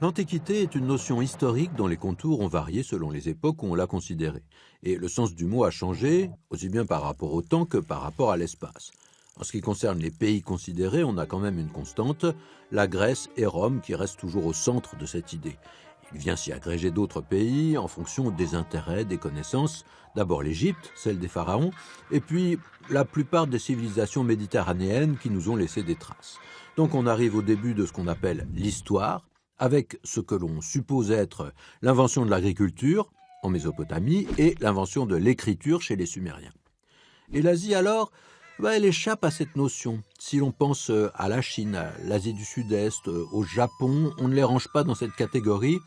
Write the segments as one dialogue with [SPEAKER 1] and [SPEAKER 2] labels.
[SPEAKER 1] L'Antiquité est une notion historique dont les contours ont varié selon les époques où on l'a considérée. Et le sens du mot a changé, aussi bien par rapport au temps que par rapport à l'espace. En ce qui concerne les pays considérés, on a quand même une constante, la Grèce et Rome qui restent toujours au centre de cette idée. Il vient s'y agréger d'autres pays en fonction des intérêts, des connaissances. D'abord l'Égypte, celle des pharaons, et puis la plupart des civilisations méditerranéennes qui nous ont laissé des traces. Donc on arrive au début de ce qu'on appelle l'histoire, avec ce que l'on suppose être l'invention de l'agriculture en Mésopotamie et l'invention de l'écriture chez les Sumériens. Et l'Asie alors, elle échappe à cette notion. Si l'on pense à la Chine, à l'Asie du Sud-Est, au Japon, on ne les range pas dans cette catégorie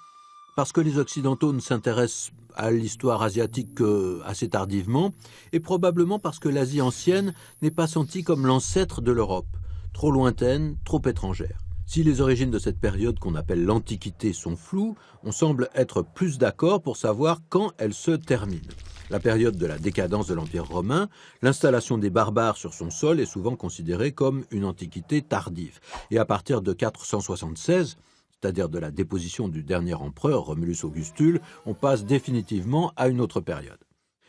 [SPEAKER 1] parce que les Occidentaux ne s'intéressent à l'histoire asiatique qu'assez tardivement et probablement parce que l'Asie ancienne n'est pas sentie comme l'ancêtre de l'Europe, trop lointaine, trop étrangère. Si les origines de cette période qu'on appelle l'Antiquité sont floues, on semble être plus d'accord pour savoir quand elle se termine. La période de la décadence de l'Empire romain, l'installation des barbares sur son sol est souvent considérée comme une Antiquité tardive. Et à partir de 476, c'est-à-dire de la déposition du dernier empereur Romulus Augustule, on passe définitivement à une autre période.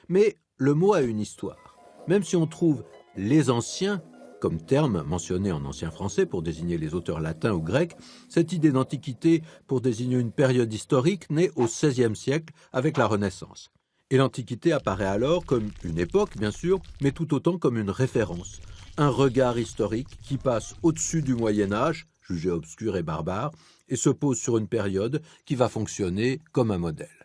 [SPEAKER 1] Mais le mot a une histoire. Même si on trouve « les anciens », comme terme mentionné en ancien français pour désigner les auteurs latins ou grecs, cette idée d'antiquité pour désigner une période historique naît au XVIe siècle avec la Renaissance. Et l'Antiquité apparaît alors comme une époque, bien sûr, mais tout autant comme une référence, un regard historique qui passe au-dessus du Moyen-Âge, jugé obscur et barbare, et se pose sur une période qui va fonctionner comme un modèle.